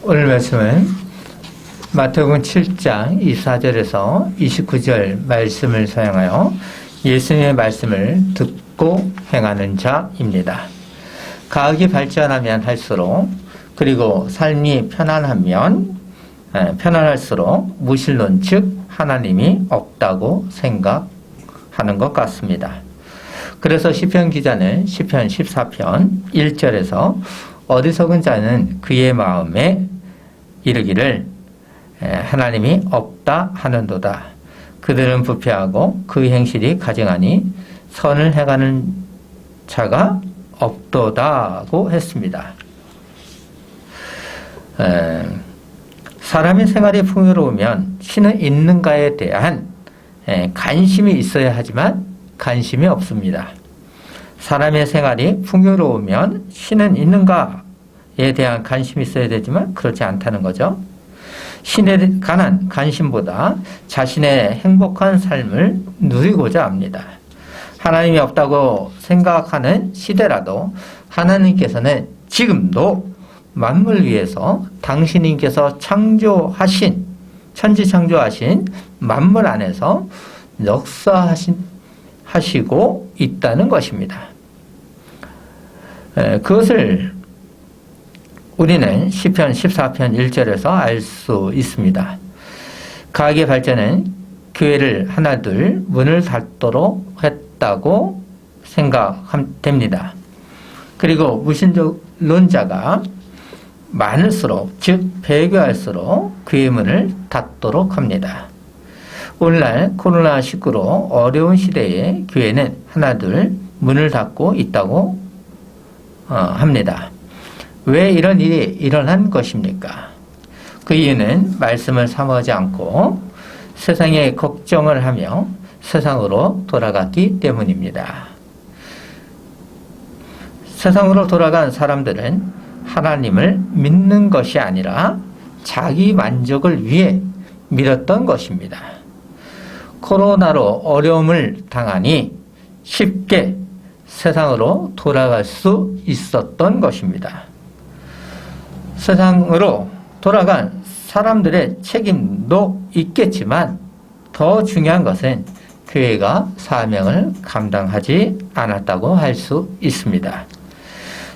오늘 말씀은 마태복음 7장 24절에서 29절 말씀을 사용하여 예수님의 말씀을 듣고 행하는 자입니다. 과학이 발전하면 할수록 그리고 삶이 편안할수록 무신론 즉 하나님이 없다고 생각하는 것 같습니다. 그래서 시편 기자는 시편 14편 1절에서 어리석은 자는 그의 마음에 이르기를 하나님이 없다 하는도다. 그들은 부패하고 그 행실이 가증하니 선을 행하는 자가 없도다고 했습니다. 사람의 생활이 풍요로우면 신은 있는가에 대한 관심이 있어야 하지만 관심이 없습니다. 사람의 생활이 풍요로우면 신은 있는가에 대한 관심이 있어야 되지만 그렇지 않다는 거죠. 신에 관한 관심보다 자신의 행복한 삶을 누리고자 합니다. 하나님이 없다고 생각하는 시대라도 하나님께서는 지금도 만물 위에서 당신님께서 천지창조하신 만물 안에서 역사하시고 있다는 것입니다. 그것을 우리는 시편 14편 1절에서 알 수 있습니다. 과학의 발전은 교회를 하나둘 문을 닫도록 했다고 생각됩니다. 그리고 무신론자가 많을수록 즉 배교할수록 교회 문을 닫도록 합니다. 오늘날 코로나19로 어려운 시대에 교회는 하나둘 문을 닫고 있다고 합니다. 왜 이런 일이 일어난 것입니까? 그 이유는 말씀을 사모하지 않고 세상의 걱정을 하며 세상으로 돌아갔기 때문입니다. 세상으로 돌아간 사람들은 하나님을 믿는 것이 아니라 자기 만족을 위해 믿었던 것입니다. 코로나로 어려움을 당하니 쉽게 세상으로 돌아갈 수 있었던 것입니다. 세상으로 돌아간 사람들의 책임도 있겠지만 더 중요한 것은 교회가 사명을 감당하지 않았다고 할 수 있습니다.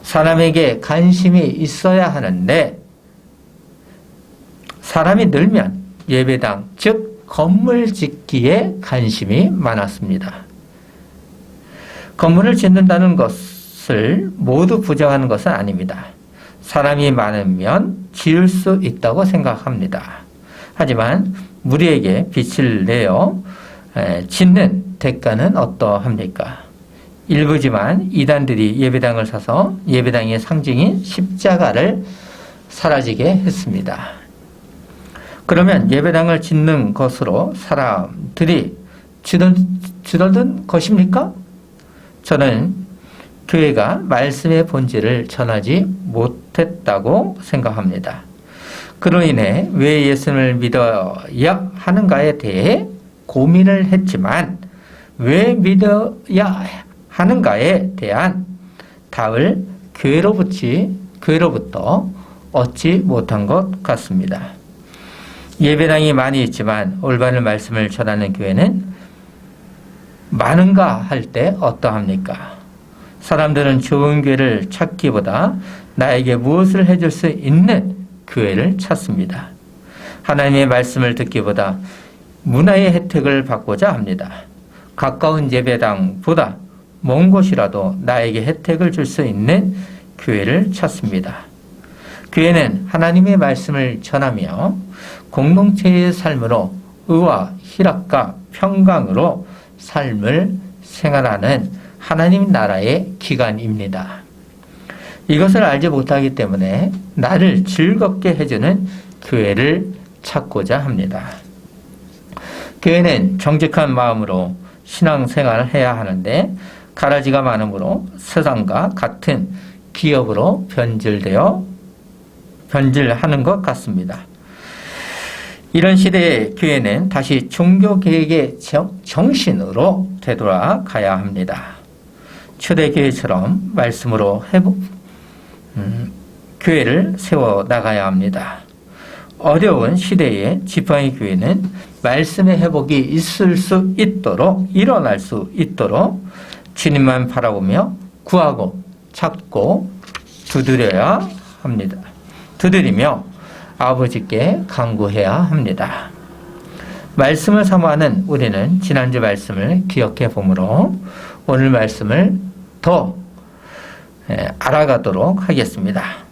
사람에게 관심이 있어야 하는데 사람이 늘면 예배당 즉 건물 짓기에 관심이 많았습니다. 건물을 짓는다는 것을 모두 부정하는 것은 아닙니다. 사람이 많으면 지을 수 있다고 생각합니다. 하지만 무리에게 빛을 내어 짓는 대가는 어떠합니까? 일부지만 이단들이 예배당을 사서 예배당의 상징인 십자가를 사라지게 했습니다. 그러면 예배당을 짓는 것으로 사람들이 주저든 것입니까? 저는 교회가 말씀의 본질을 전하지 못했다고 생각합니다. 그로 인해 왜 예수님을 믿어야 하는가에 대해 고민을 했지만 왜 믿어야 하는가에 대한 답을 교회로부터 얻지 못한 것 같습니다. 예배당이 많이 있지만 올바른 말씀을 전하는 교회는 많은가 할 때 어떠합니까? 사람들은 좋은 교회를 찾기보다 나에게 무엇을 해줄 수 있는 교회를 찾습니다. 하나님의 말씀을 듣기보다 문화의 혜택을 받고자 합니다. 가까운 예배당보다 먼 곳이라도 나에게 혜택을 줄 수 있는 교회를 찾습니다. 교회는 하나님의 말씀을 전하며 공동체의 삶으로 의와 희락과 평강으로 삶을 생활하는 하나님 나라의 기관입니다. 이것을 알지 못하기 때문에 나를 즐겁게 해주는 교회를 찾고자 합니다. 교회는 정직한 마음으로 신앙생활을 해야 하는데 가라지가 많으므로 세상과 같은 기업으로 변질하는 것 같습니다. 이런 시대의 교회는 다시 종교개혁의 정신으로 되돌아가야 합니다. 초대교회처럼 말씀으로 교회를 세워 나가야 합니다. 어려운 시대에 지팡이 교회는 말씀의 회복이 있을 수 있도록, 일어날 수 있도록 주님만 바라보며 구하고 찾고 두드려야 합니다. 두드리며 아버지께 간구해야 합니다. 말씀을 사모하는 우리는 지난주 말씀을 기억해 보므로 오늘 말씀을 더 알아가도록 하겠습니다.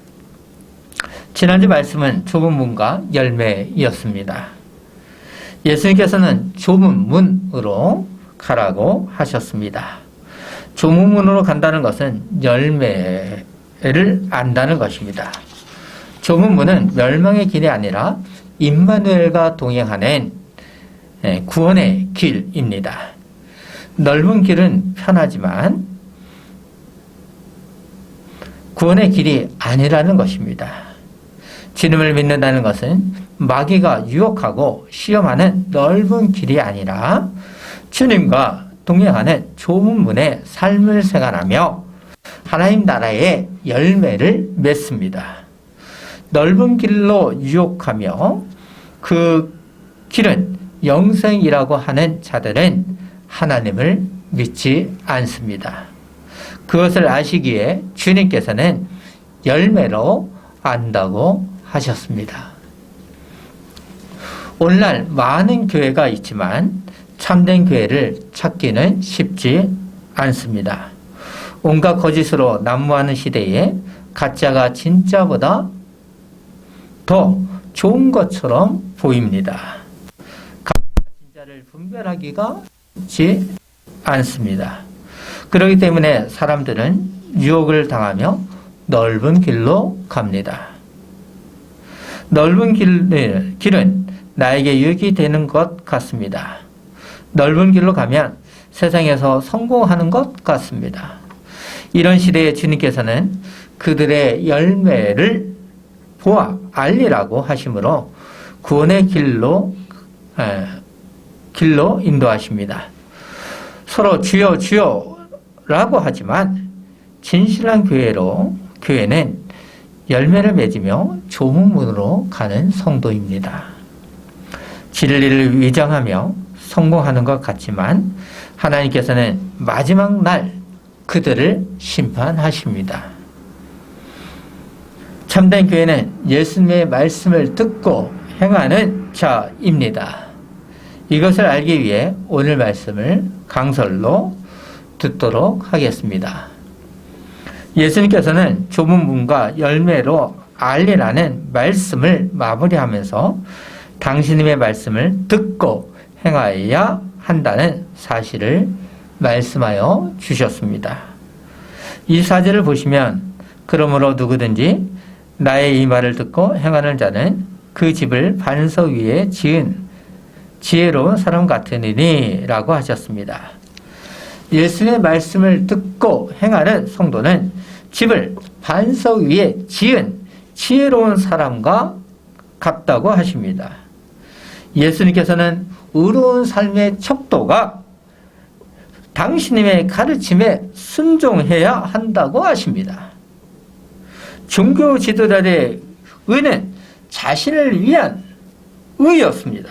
지난주 말씀은 좁은 문과 열매이었습니다. 예수님께서는 좁은 문으로 가라고 하셨습니다. 좁은 문으로 간다는 것은 열매를 안다는 것입니다. 좁은 문은 멸망의 길이 아니라 임마누엘과 동행하는 구원의 길입니다. 넓은 길은 편하지만 구원의 길이 아니라는 것입니다. 주님을 믿는다는 것은 마귀가 유혹하고 시험하는 넓은 길이 아니라 주님과 동행하는 좁은 문의 삶을 생활하며 하나님 나라의 열매를 맺습니다. 넓은 길로 유혹하며 그 길은 영생이라고 하는 자들은 하나님을 믿지 않습니다. 그것을 아시기에 주님께서는 열매로 안다고 하셨습니다. 오늘날 많은 교회가 있지만 참된 교회를 찾기는 쉽지 않습니다. 온갖 거짓으로 난무하는 시대에 가짜가 진짜보다 더 좋은 것처럼 보입니다. 가짜가 진짜를 분별하기가 쉽지 않습니다. 그렇기 때문에 사람들은 유혹을 당하며 넓은 길로 갑니다. 넓은 길은 나에게 유익이 되는 것 같습니다. 넓은 길로 가면 세상에서 성공하는 것 같습니다. 이런 시대에 주님께서는 그들의 열매를 보아 알리라고 하시므로 구원의 길로 인도하십니다. 서로 주여 주여라고 하지만 진실한 교회는 열매를 맺으며 좁은 문으로 가는 성도입니다. 진리를 위장하며 성공하는 것 같지만 하나님께서는 마지막 날 그들을 심판하십니다. 참된 교회는 예수님의 말씀을 듣고 행하는 자입니다. 이것을 알기 위해 오늘 말씀을 강설로 듣도록 하겠습니다. 예수님께서는 좁은 문과 열매로 알리라는 말씀을 마무리하면서 당신님의 말씀을 듣고 행하여야 한다는 사실을 말씀하여 주셨습니다. 이 사절을 보시면 그러므로 누구든지 나의 이 말을 듣고 행하는 자는 그 집을 반석 위에 지은 지혜로운 사람 같으니 라고 하셨습니다. 예수의 말씀을 듣고 행하는 성도는 집을 반석 위에 지은 지혜로운 사람과 같다고 하십니다. 예수님께서는 의로운 삶의 척도가 당신님의 가르침에 순종해야 한다고 하십니다. 종교 지도자들의 의는 자신을 위한 의였습니다.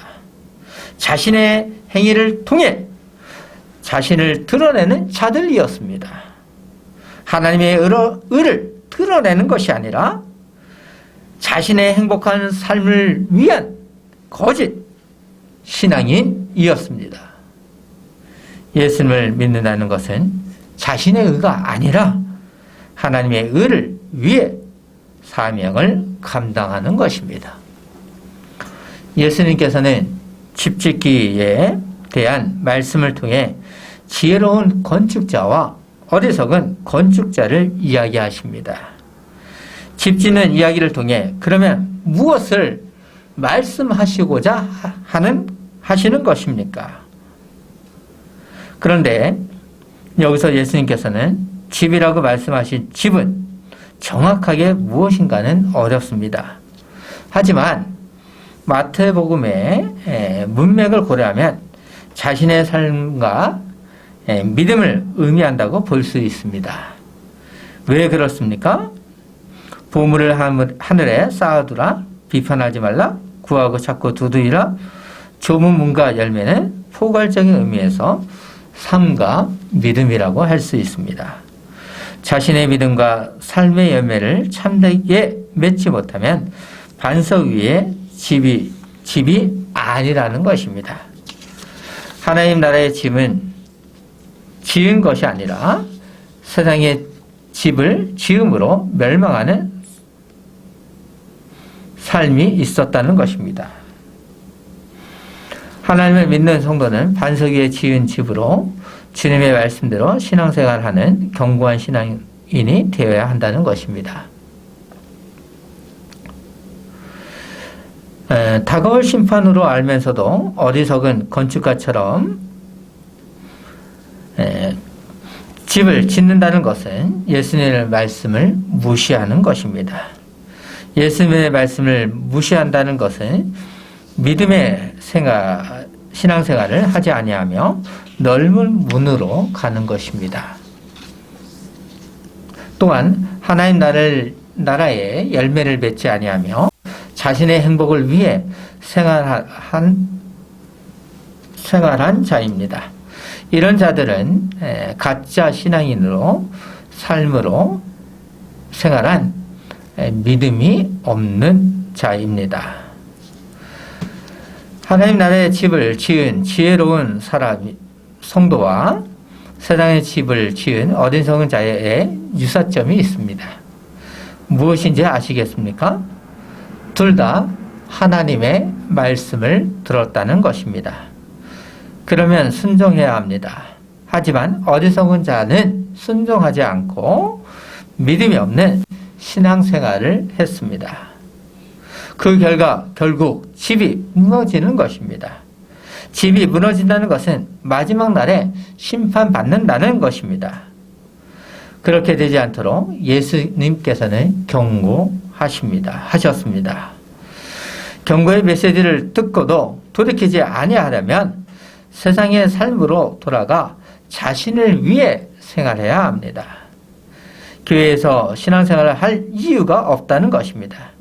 자신의 행위를 통해 자신을 드러내는 자들이었습니다. 하나님의 의를 드러내는 것이 아니라 자신의 행복한 삶을 위한 거짓 신앙인이었습니다. 예수님을 믿는다는 것은 자신의 의가 아니라 하나님의 의를 위해 사명을 감당하는 것입니다. 예수님께서는 집짓기에 대한 말씀을 통해 지혜로운 건축자와 어리석은 건축자를 이야기하십니다. 집짓는 이야기를 통해 그러면 무엇을 말씀하시고자 하시는 것입니까? 그런데 여기서 예수님께서는 집이라고 말씀하신 집은 정확하게 무엇인가는 어렵습니다. 하지만 마태복음의 문맥을 고려하면 자신의 삶과 믿음을 의미한다고 볼 수 있습니다. 왜 그렇습니까? 보물을 하늘에 쌓아두라. 비판하지 말라. 구하고 찾고 두드리라. 좁은 문과 열매는 포괄적인 의미에서 삶과 믿음이라고 할 수 있습니다. 자신의 믿음과 삶의 열매를 참되게 맺지 못하면 반석 위에 집이 아니라는 것입니다. 하나님 나라의 집은 지은 것이 아니라 세상의 집을 지음으로 멸망하는 삶이 있었다는 것입니다. 하나님을 믿는 성도는 반석 위에 지은 집으로 주님의 말씀대로 신앙생활하는 견고한 신앙인이 되어야 한다는 것입니다. 다가올 심판으로 알면서도 어리석은 건축가처럼 집을 짓는다는 것은 예수님의 말씀을 무시하는 것입니다. 예수님의 말씀을 무시한다는 것은 믿음의 신앙생활을 하지 아니하며 넓은 문으로 가는 것입니다. 또한 하나님 나라의 열매를 맺지 아니하며 자신의 행복을 위해 생활한 자입니다. 이런 자들은 가짜 신앙인으로 삶으로 생활한 믿음이 없는 자입니다. 하나님 나라의 집을 지은 지혜로운 성도와 세상의 집을 지은 어리석은 자의 유사점이 있습니다. 무엇인지 아시겠습니까? 둘 다 하나님의 말씀을 들었다는 것입니다. 그러면 순종해야 합니다. 하지만 어리석은 자는 순종하지 않고 믿음이 없는 신앙생활을 했습니다. 그 결과 결국 집이 무너지는 것입니다. 집이 무너진다는 것은 마지막 날에 심판받는다는 것입니다. 그렇게 되지 않도록 예수님께서는 하셨습니다. 경고의 메시지를 듣고도 돌이키지 아니하려면 세상의 삶으로 돌아가 자신을 위해 생활해야 합니다. 교회에서 신앙생활을 할 이유가 없다는 것입니다.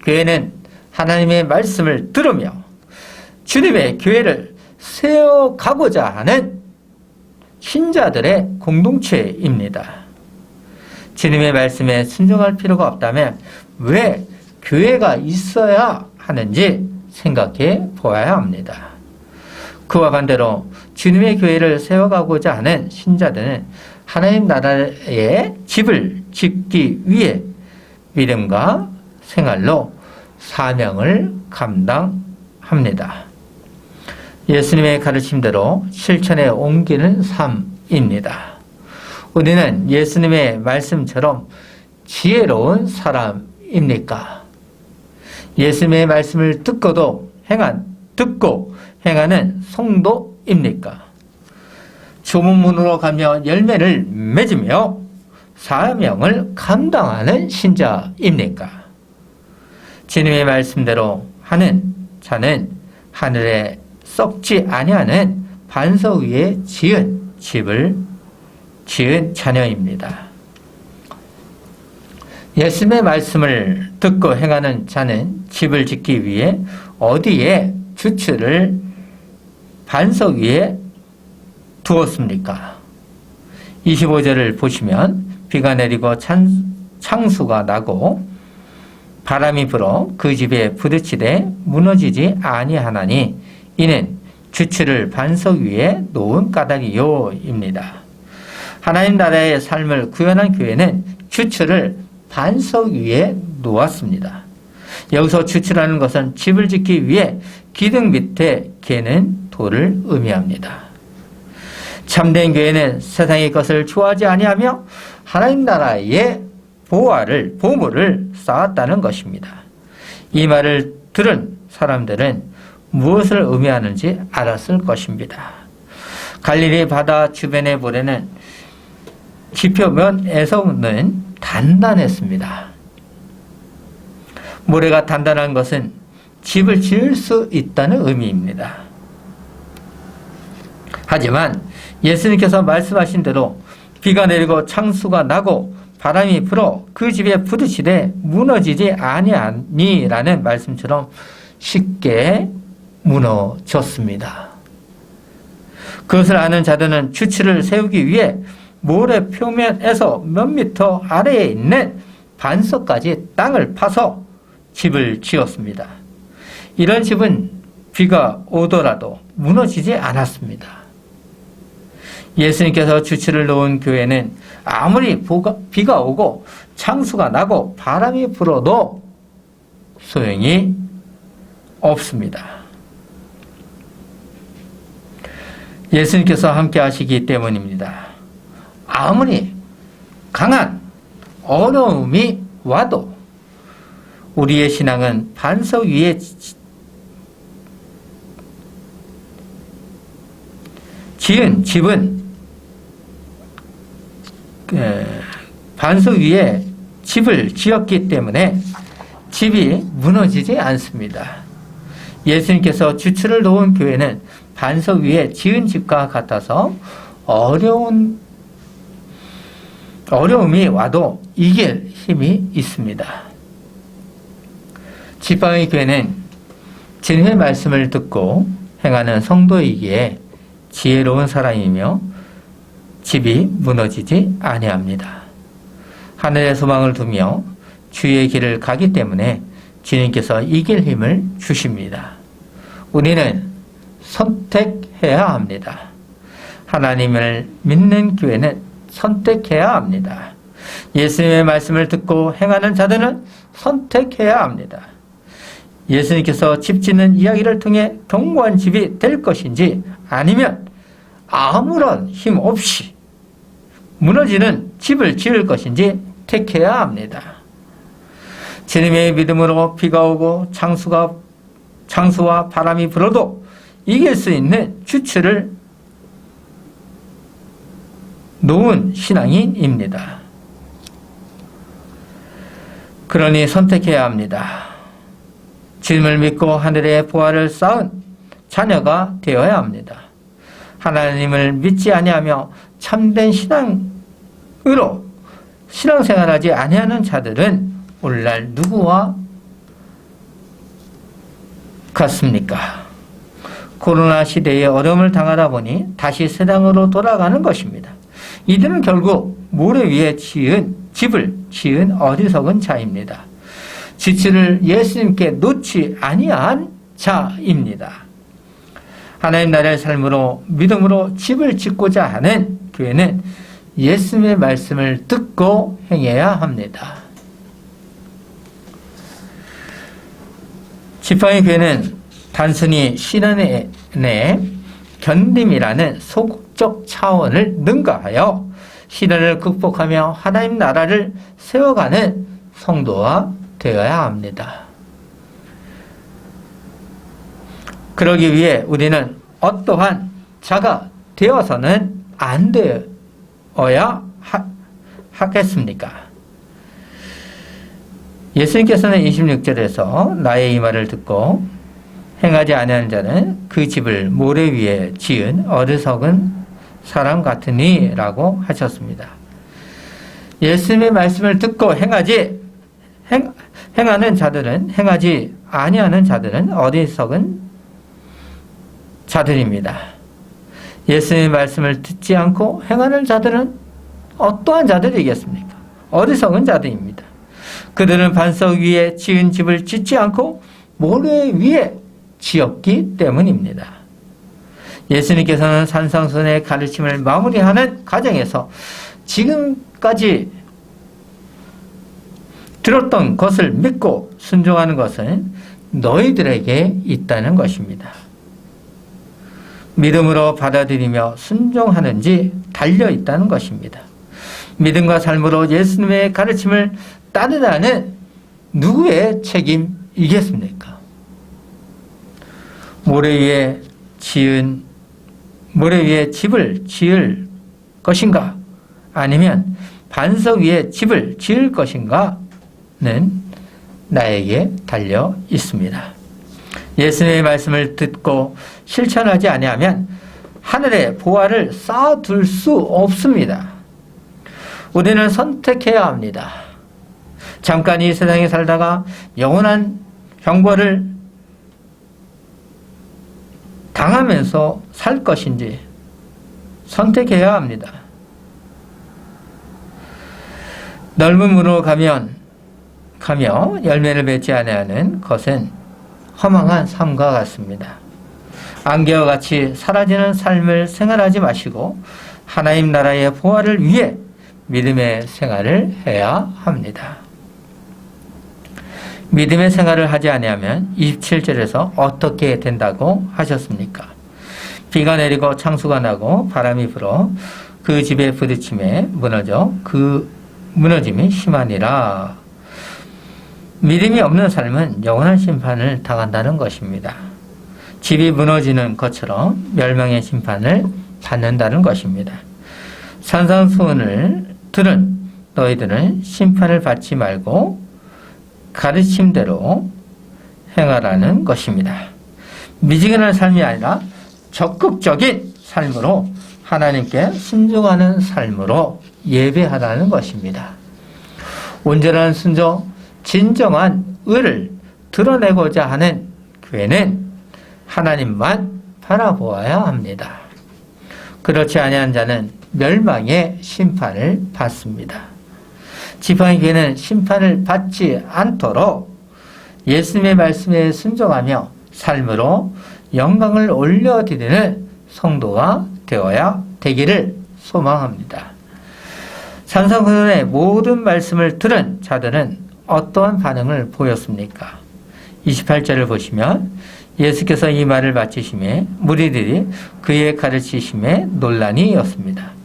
교회는 하나님의 말씀을 들으며 주님의 교회를 세워가고자 하는 신자들의 공동체입니다. 주님의 말씀에 순종할 필요가 없다면 왜 교회가 있어야 하는지 생각해 보아야 합니다. 그와 반대로 주님의 교회를 세워가고자 하는 신자들은 하나님 나라의 집을 짓기 위해 믿음과 생활로 사명을 감당합니다. 예수님의 가르침대로 실천에 옮기는 삶입니다. 우리는 예수님의 말씀처럼 지혜로운 사람입니까? 예수님의 말씀을 듣고 행하는 성도입니까? 좁은 문으로 가며 열매를 맺으며 사명을 감당하는 신자입니까? 주님의 말씀대로 하는 자는 하늘에 썩지 아니하는 반석 위에 지은 자녀입니다. 예수님의 말씀을 듣고 행하는 자는 집을 짓기 위해 어디에 주추를 반석 위에 두었습니까? 25절을 보시면 비가 내리고 창수가 나고 바람이 불어 그 집에 부딪히되 무너지지 아니하나니 이는 주추를 반석 위에 놓은 까닭이요입니다. 하나님 나라의 삶을 구현한 교회는 주추를 반석 위에 놓았습니다. 여기서 주추라는 것은 집을 짓기 위해 기둥 밑에 개는 돌을 의미합니다. 참된 교회는 세상의 것을 좋아하지 아니하며 하나님 나라의 보물을 쌓았다는 것입니다. 이 말을 들은 사람들은 무엇을 의미하는지 알았을 것입니다. 갈릴리 바다 주변의 모래는 지표면에서는 단단했습니다. 모래가 단단한 것은 집을 지을 수 있다는 의미입니다. 하지만 예수님께서 말씀하신 대로 비가 내리고 창수가 나고 바람이 불어 그 집에 부딪히되 무너지지 아니하니라는 말씀처럼 쉽게 무너졌습니다. 그것을 아는 자들은 주치를 세우기 위해 모래 표면에서 몇 미터 아래에 있는 반석까지 땅을 파서 집을 지었습니다. 이런 집은 비가 오더라도 무너지지 않았습니다. 예수님께서 주치를 놓은 교회는 아무리 비가 오고 창수가 나고 바람이 불어도 소용이 없습니다. 예수님께서 함께 하시기 때문입니다. 아무리 강한 어려움이 와도 우리의 신앙은 반석 위에 지은 집은 반석 위에 집을 지었기 때문에 집이 무너지지 않습니다. 예수님께서 주치를 놓은 교회는 반석 위에 지은 집과 같아서 어려움이 와도 이길 힘이 있습니다. 지팡이 교회는 진리의 말씀을 듣고 행하는 성도이기에 지혜로운 사람이며 집이 무너지지 아니합니다. 하늘의 소망을 두며 주의 길을 가기 때문에 주님께서 이길 힘을 주십니다. 우리는 선택해야 합니다. 하나님을 믿는 교회는 선택해야 합니다. 예수님의 말씀을 듣고 행하는 자들은 선택해야 합니다. 예수님께서 집 짓는 이야기를 통해 견고한 집이 될 것인지 아니면 아무런 힘 없이 무너지는 집을 지을 것인지 택해야 합니다. 주님의 믿음으로 비가 오고 창수와 바람이 불어도 이길 수 있는 주치를 놓은 신앙인입니다. 그러니 선택해야 합니다. 주님을 믿고 하늘의 보화를 쌓은 자녀가 되어야 합니다. 하나님을 믿지 아니하며 참된 신앙으로 신앙생활하지 아니하는 자들은 오늘날 누구와 같습니까? 코로나 시대에 어려움을 당하다 보니 다시 세상으로 돌아가는 것입니다. 이들은 결국 모래 위에 집을 지은 어리석은 자입니다. 지치를 예수님께 놓지 아니한 자입니다. 하나님 나라의 삶으로 믿음으로 집을 짓고자 하는 교회는 예수님의 말씀을 듣고 행해야 합니다. 지팡이 교회는 단순히 신앙의 견딤이라는 소극적 차원을 능가하여 시련을 극복하며 하나님 나라를 세워가는 성도가 되어야 합니다. 그러기 위해 우리는 어떠한 자가 되어서는 안 되어야 하겠습니까? 예수님께서는 26절에서 나의 이 말을 듣고 행하지 아니하는 자는 그 집을 모래 위에 지은 어리석은 사람 같으니 라고 하셨습니다. 예수님의 말씀을 듣고 행하는 자들은 행하지 아니하는 자들은 어리석은 자들입니다. 예수님의 말씀을 듣지 않고 행하는 자들은 어떠한 자들이겠습니까? 어리석은 자들입니다. 그들은 반석 위에 지은 집을 짓지 않고 모래 위에 지었기 때문입니다. 예수님께서는 산상순의 가르침을 마무리하는 과정에서 지금까지 들었던 것을 믿고 순종하는 것은 너희들에게 있다는 것입니다. 믿음으로 받아들이며 순종하는지 달려있다는 것입니다. 믿음과 삶으로 예수님의 가르침을 따르라는 누구의 책임이겠습니까? 모래 위에 집을 지을 것인가? 아니면 반석 위에 집을 지을 것인가는 나에게 달려 있습니다. 예수님의 말씀을 듣고 실천하지 아니하면 하늘에 보화를 쌓아둘 수 없습니다. 우리는 선택해야 합니다. 잠깐 이 세상에 살다가 영원한 형벌을 당하면서 살 것인지 선택해야 합니다. 넓은 문으로 가며 열매를 맺지 아니하는 것은 허망한 삶과 같습니다. 안개와 같이 사라지는 삶을 생활하지 마시고 하나님 나라의 보화를 위해 믿음의 생활을 해야 합니다. 믿음의 생활을 하지 아니하면 27절에서 어떻게 된다고 하셨습니까? 비가 내리고 창수가 나고 바람이 불어 그 집에 부딪힘에 무너져 그 무너짐이 심하니라. 믿음이 없는 삶은 영원한 심판을 당한다는 것입니다. 집이 무너지는 것처럼 멸망의 심판을 받는다는 것입니다. 산상수훈을 들은 너희들은 심판을 받지 말고 가르침대로 행하라는 것입니다. 미지근한 삶이 아니라 적극적인 삶으로 하나님께 순종하는 삶으로 예배하라는 것입니다. 온전한 순종, 진정한 의를 드러내고자 하는 교회는 하나님만 바라보아야 합니다. 그렇지 아니한 자는 멸망의 심판을 받습니다. 지팡이교회는 심판을 받지 않도록 예수님의 말씀에 순종하며 삶으로 영광을 올려드리는 성도가 되어야 되기를 소망합니다. 산상수훈의 모든 말씀을 들은 자들은 어떠한 반응을 보였습니까? 28절을 보시면 예수께서 이 말을 마치심에 무리들이 그의 가르치심에 논란이었습니다.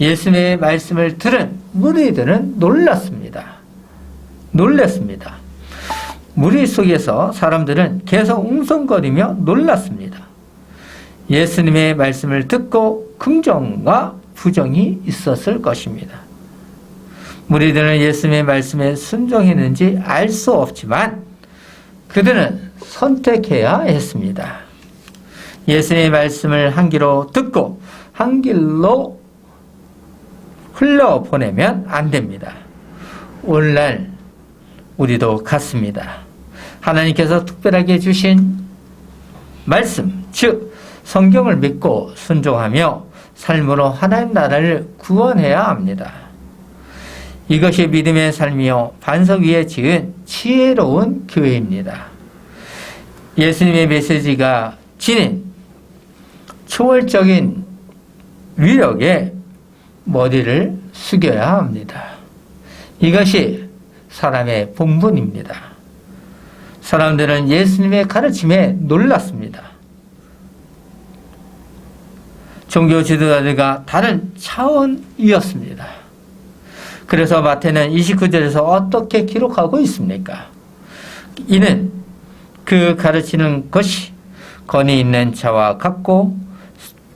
예수님의 말씀을 들은 무리들은 놀랐습니다. 무리 속에서 사람들은 계속 웅성거리며 놀랐습니다. 예수님의 말씀을 듣고 긍정과 부정이 있었을 것입니다. 무리들은 예수님의 말씀에 순종했는지 알 수 없지만 그들은 선택해야 했습니다. 예수님의 말씀을 한 귀로 듣고 한 길로 흘려보내면 안 됩니다. 오늘날 우리도 같습니다. 하나님께서 특별하게 주신 말씀, 즉 성경을 믿고 순종하며 삶으로 하나님 나라를 구원해야 합니다. 이것이 믿음의 삶이요 반석 위에 지은 지혜로운 교회입니다. 예수님의 메시지가 지닌 초월적인 위력에 머리를 숙여야 합니다. 이것이 사람의 본분입니다. 사람들은 예수님의 가르침에 놀랐습니다. 종교 지도자들과 다른 차원이었습니다. 그래서 마태는 29절에서 어떻게 기록하고 있습니까? 이는 그 가르치는 것이 권위 있는 자와 같고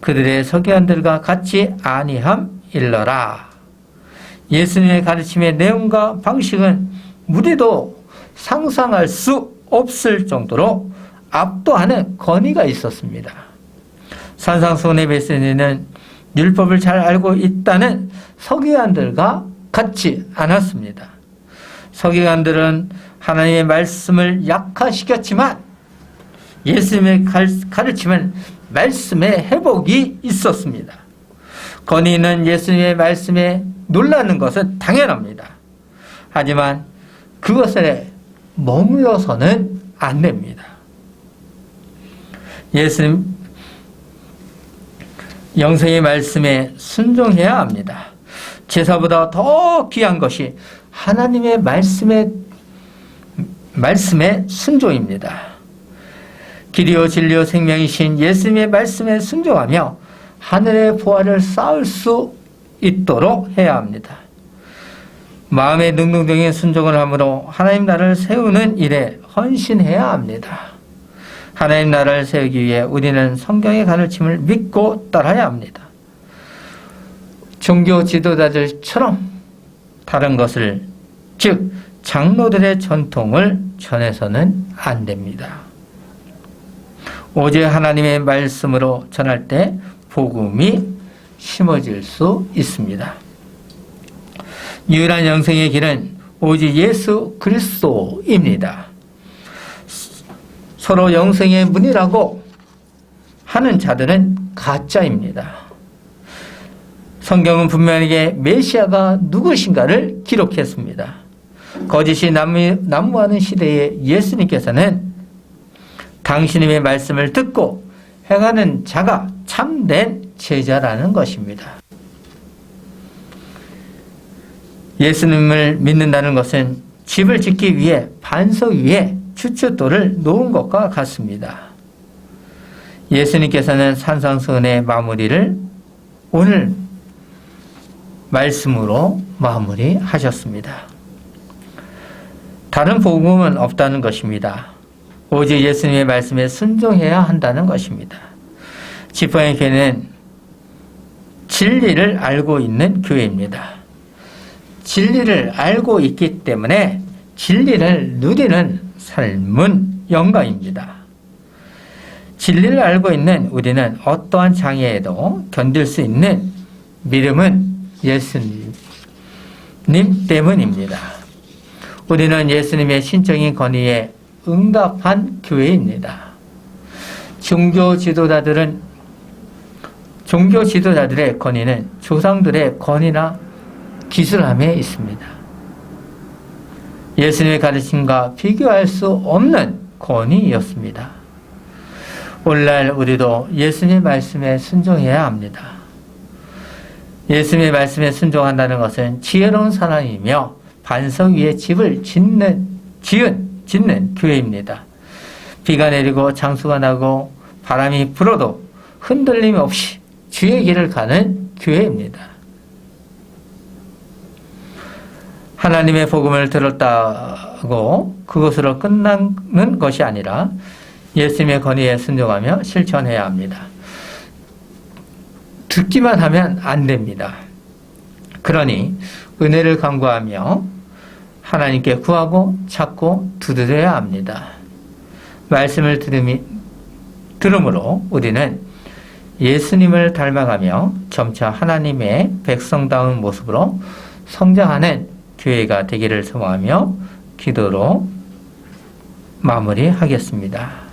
그들의 서기관들과 같지 아니함일러라. 예수님의 가르침의 내용과 방식은 무리도 상상할 수 없을 정도로 압도하는 권위가 있었습니다. 산상수훈의 메시지는 율법을 잘 알고 있다는 서기관들과 같지 않았습니다. 서기관들은 하나님의 말씀을 약화시켰지만 예수님의 가르침은 말씀의 회복이 있었습니다. 권위 있는 예수님의 말씀에 놀라는 것은 당연합니다. 하지만 그것에 머물러서는 안 됩니다. 예수님 영생의 말씀에 순종해야 합니다. 제사보다 더 귀한 것이 하나님의 말씀에 순종입니다. 길이요 진리요 생명이신 예수님의 말씀에 순종하며 하늘의 보화를 쌓을 수 있도록 해야 합니다. 마음의 능동적인 순종을 함으로 하나님 나라를 세우는 일에 헌신해야 합니다. 하나님 나라를 세우기 위해 우리는 성경의 가르침을 믿고 따라야 합니다. 종교 지도자들처럼 다른 것을, 즉 장로들의 전통을 전해서는 안 됩니다. 오직 하나님의 말씀으로 전할 때 복음이 심어질 수 있습니다. 유일한 영생의 길은 오직 예수 그리스도입니다. 서로 영생의 문이라고 하는 자들은 가짜입니다. 성경은 분명하게 메시아가 누구신가를 기록했습니다. 거짓이 난무하는 시대에 예수님께서는 당신의 말씀을 듣고 행하는 자가 참된 제자라는 것입니다. 예수님을 믿는다는 것은 집을 짓기 위해 반석 위에 추춧돌을 놓은 것과 같습니다. 예수님께서는 산상수훈의 마무리를 오늘 말씀으로 마무리하셨습니다. 다른 복음은 없다는 것입니다. 오직 예수님의 말씀에 순종해야 한다는 것입니다. 지팡이 교회는 진리를 알고 있는 교회입니다. 진리를 알고 있기 때문에 진리를 누리는 삶은 영광입니다. 진리를 알고 있는 우리는 어떠한 장애에도 견딜 수 있는 믿음은 예수님 때문입니다. 우리는 예수님의 신적인 권위에 응답한 교회입니다. 종교 지도자들의 권위는 조상들의 권위나 기술함에 있습니다. 예수님의 가르침과 비교할 수 없는 권위였습니다. 오늘날 우리도 예수님의 말씀에 순종해야 합니다. 예수님의 말씀에 순종한다는 것은 지혜로운 사람이며 반석 위에 집을 짓는 교회입니다. 비가 내리고 장수가 나고 바람이 불어도 흔들림 없이 주의 길을 가는 교회입니다. 하나님의 복음을 들었다고 그것으로 끝나는 것이 아니라 예수님의 권위에 순종하며 실천해야 합니다. 듣기만 하면 안 됩니다. 그러니 은혜를 간구하며 하나님께 구하고 찾고 두드려야 합니다. 말씀을 들음으로 우리는 예수님을 닮아가며 점차 하나님의 백성다운 모습으로 성장하는 교회가 되기를 소망하며 기도로 마무리하겠습니다.